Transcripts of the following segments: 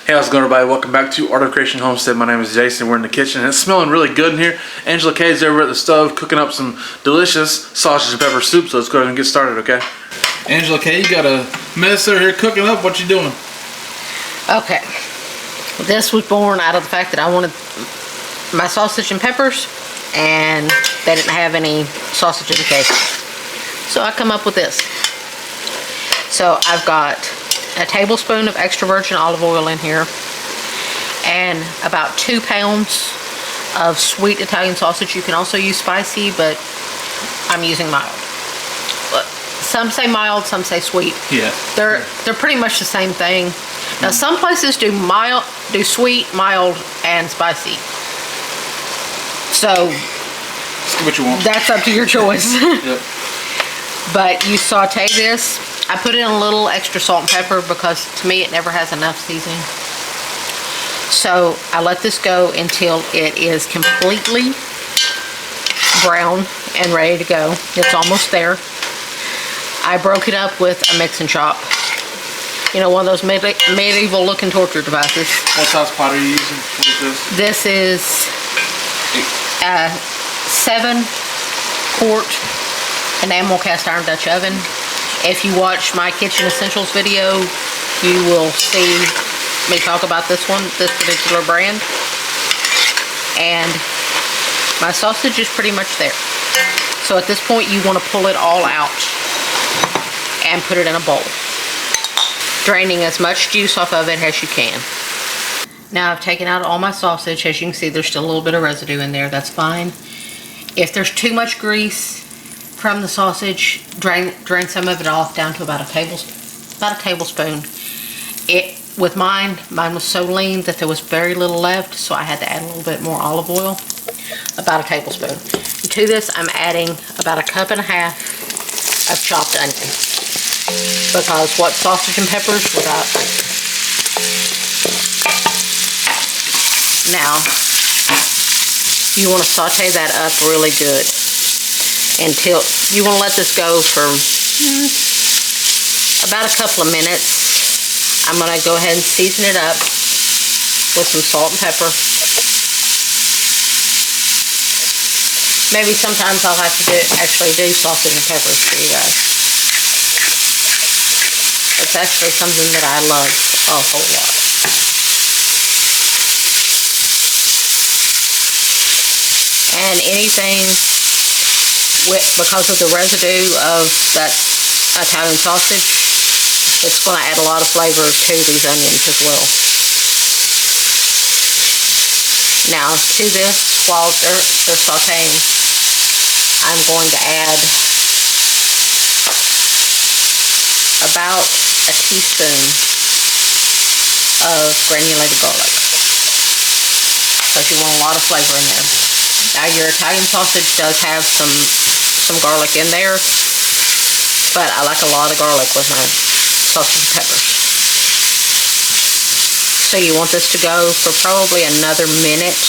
Hey, how's it going, everybody? Welcome back to Art of Creation Homestead. My name is Jason. We're in the kitchen and it's smelling really good in here. Angela Kay's over at the stove cooking up some delicious sausage and pepper soup, so let's go ahead and get started, okay? Angela Kay, you got a mess over here cooking up. What you doing? Okay. This was born out of the fact that I wanted my sausage and peppers, and they didn't have any sausage in the case. So I come up with this. So I've got a tablespoon of extra virgin olive oil in here, and about 2 pounds of sweet Italian sausage. You can also use spicy, but I'm using mild. Some say mild, some say sweet. Yeah. They're pretty much the same thing. Now some places do sweet, mild, and spicy. So what you want. That's up to your choice. Yep. But you saute this. I put in a little extra salt and pepper because to me it never has enough seasoning. So I let this go until it is completely brown and ready to go. It's almost there. I broke it up with a mix and chop. You know, one of those medieval looking torture devices. What size pot are you using? What is this? This is a 7-quart enamel cast iron Dutch oven. If you watch my Kitchen Essentials video, you will see me talk about this particular brand. And my sausage is pretty much there. So at this point, you want to pull it all out and put it in a bowl, draining as much juice off of it as you can. Now I've taken out all my sausage. As you can see, there's still a little bit of residue in there. That's fine. If there's too much grease from the sausage, drain some of it off down to about a tablespoon. With mine was so lean that there was very little left, so I had to add a little bit more olive oil, about a tablespoon. And to this, I'm adding about 1.5 cups of chopped onion, because what sausage and peppers without onion? Now, you want to saute that up really good until you want to let this go for about a couple of minutes. I'm going to go ahead and season it up with some salt and pepper. Maybe sometimes I'll have to actually do sausage and peppers for you guys. It's actually something that I love a whole lot. And anything, because of the residue of that Italian sausage, it's going to add a lot of flavor to these onions as well. Now to this, while they're sauteing, I'm going to add about a teaspoon of granulated garlic, because you want a lot of flavor in there. Now your Italian sausage does have some garlic in there, but I like a lot of garlic with my sausage and peppers. So you want this to go for probably another minute,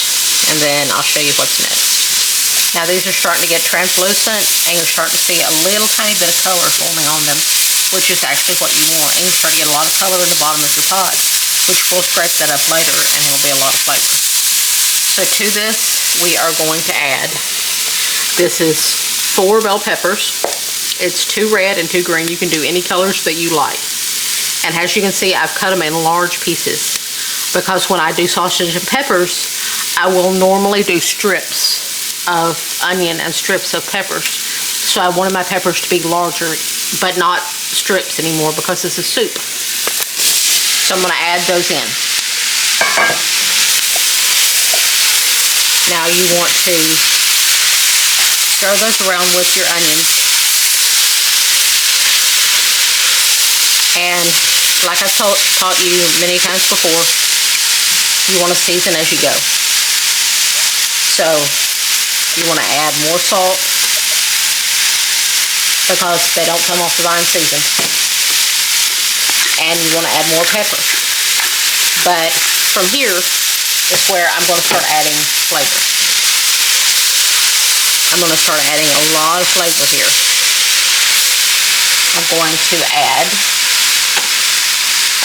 and then I'll show you what's next. Now these are starting to get translucent, and you're starting to see a little tiny bit of color forming on them, which is actually what you want. And you start to get a lot of color in the bottom of your pot, which we'll scrape that up later, and it'll be a lot of flavor. So to this, we are going to add, this is 4 bell peppers. It's 2 red and 2 green. You can do any colors that you like. And as you can see, I've cut them in large pieces, because when I do sausage and peppers, I will normally do strips of onion and strips of peppers. So I wanted my peppers to be larger, but not strips anymore, because this is soup. So I'm going to add those in. Now you want to stir those around with your onions. And like I've taught you many times before, you want to season as you go. So you want to add more salt, because they don't come off the vine seasoned. And you want to add more pepper. But from here is where I'm going to start adding flavor. I'm going to start adding a lot of flavor here. I'm going to add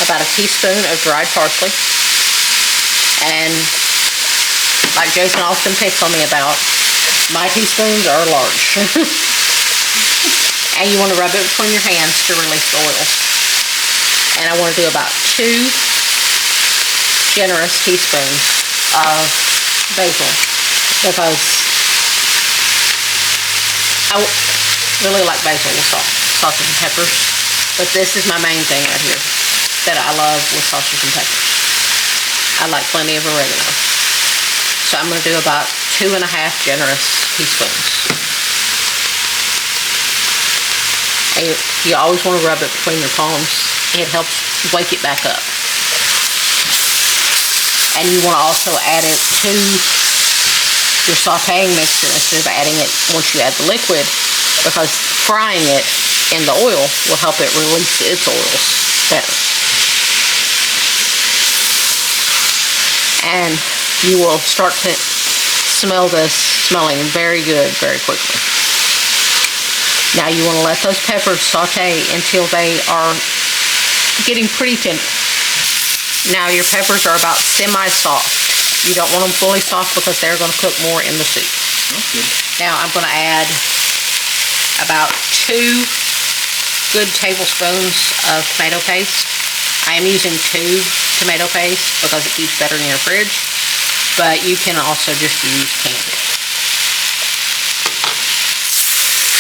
about a teaspoon of dried parsley. And like Jason often picks on me about, my teaspoons are large. And you want to rub it between your hands to release the oil. And I want to do about 2 generous teaspoons of basil, because I really like basil with sausage and peppers, but this is my main thing right here that I love with sausage and peppers. I like plenty of oregano. So I'm going to do about 2.5 generous teaspoons. And you always want to rub it between your palms. It helps wake it back up. And you want to also add it to your sautéing mixture instead of adding it once you add the liquid, because frying it in the oil will help it release its oils better. And you will start to smell this smelling very good very quickly. Now you want to let those peppers saute until they are getting pretty tender. Now your peppers are about semi-soft. You don't want them fully soft because they're going to cook more in the soup. Okay. Now I'm going to add about 2 good tablespoons of tomato paste. I am using tube tomato paste because it keeps better in your fridge, but you can also just use canned.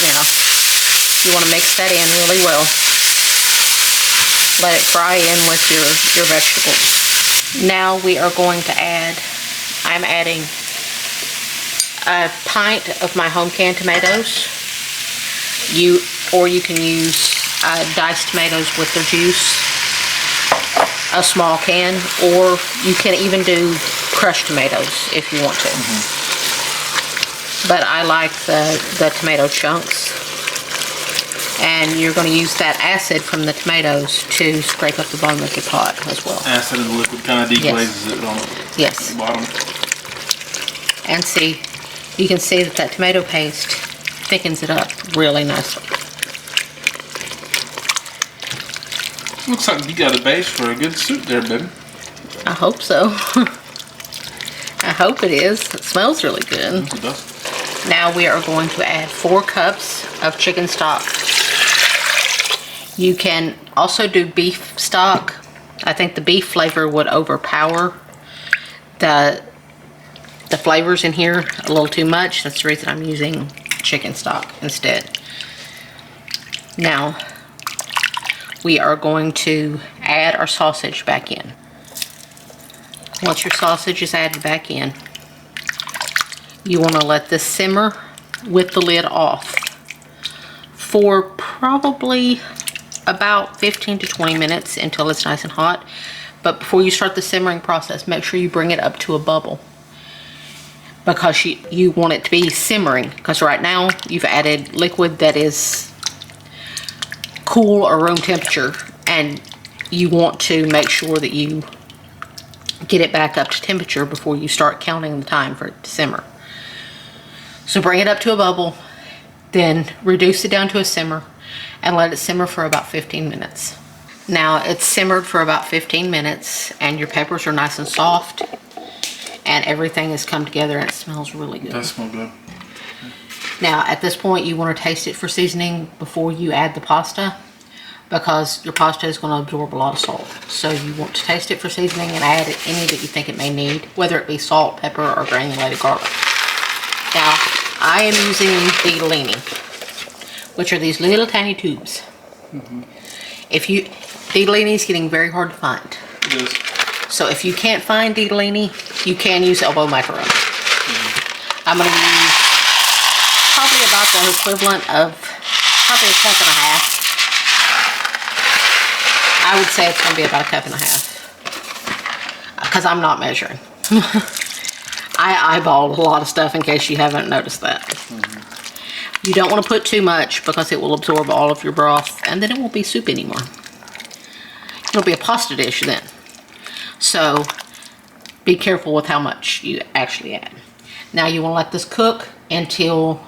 Now, you want to mix that in really well. Let it fry in with your vegetables. Now we are going to add, I'm adding a pint of my home canned tomatoes. Or you can use diced tomatoes with their juice, a small can, or you can even do crushed tomatoes if you want to. But I like the tomato chunks. And you're going to use that acid from the tomatoes to scrape up the bottom of your pot as well. Acid in the liquid kind of deglazes it on the bottom. And see, you can see that tomato paste thickens it up really nicely. Looks like you got a base for a good soup there, baby. I hope so. I hope it is. It smells really good. It does. Now we are going to add 4 cups of chicken stock. You can also do beef stock. I think the beef flavor would overpower the flavors in here a little too much. That's the reason I'm using chicken stock instead. Now we are going to add our sausage back in. Once your sausage is added back in, you want to let this simmer with the lid off for probably about 15 to 20 minutes until it's nice and hot. But before you start the simmering process, make sure you bring it up to a bubble, because you want it to be simmering, because right now you've added liquid that is cool or room temperature, and you want to make sure that you get it back up to temperature before you start counting the time for it to simmer. So bring it up to a bubble, then reduce it down to a simmer, and let it simmer for about 15 minutes. Now it's simmered for about 15 minutes, and your peppers are nice and soft, and everything has come together, and it smells really good. It does smell good. Now at this point you want to taste it for seasoning before you add the pasta, because your pasta is going to absorb a lot of salt. So you want to taste it for seasoning and add any that you think it may need, whether it be salt, pepper, or granulated garlic. Now I am using ditalini, which are these little tiny tubes. Ditalini is getting very hard to find. It is. So if you can't find ditalini, you can use elbow macaroni. I'm going to use probably about the equivalent of probably a cup and a half. I would say it's going to be about a cup and a half, because I'm not measuring. I eyeballed a lot of stuff in case you haven't noticed that. You don't want to put too much, because it will absorb all of your broth, and then it won't be soup anymore. It'll be a pasta dish then. So be careful with how much you actually add. Now you want to let this cook until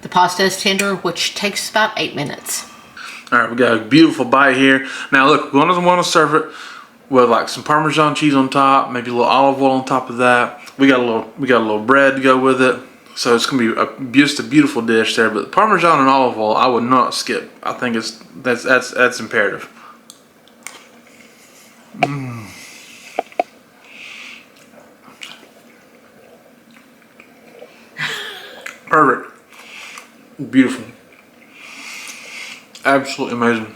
the pasta is tender, which takes about 8 minutes. All right, we got a beautiful bite here. Now look, we're gonna want to serve it with like some Parmesan cheese on top, maybe a little olive oil on top of that. We got a little bread to go with it. So it's gonna be just a beautiful dish there. But Parmesan and olive oil, I would not skip. I think that's imperative. Perfect. Beautiful. Absolutely amazing.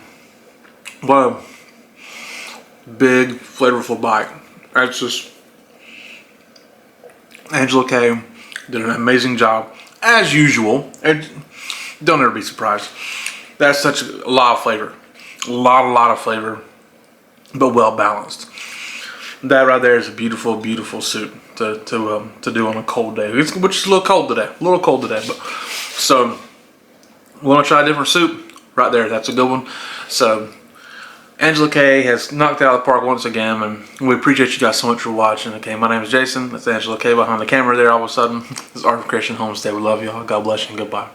What a big, flavorful bite. That's just, Angela Kay did an amazing job, as usual. And don't ever be surprised. That's such a lot of flavor, a lot of flavor, but well balanced. That right there is a beautiful, beautiful soup to do on a cold day, which is a little cold today. But so want to try a different soup? Right there, that's a good one. So Angela Kay has knocked it out of the park once again, and we appreciate you guys so much for watching. Okay, my name is Jason. That's Angela Kay behind the camera there all of a sudden. This is Art of Creation Homestead. We love y'all. God bless you and goodbye.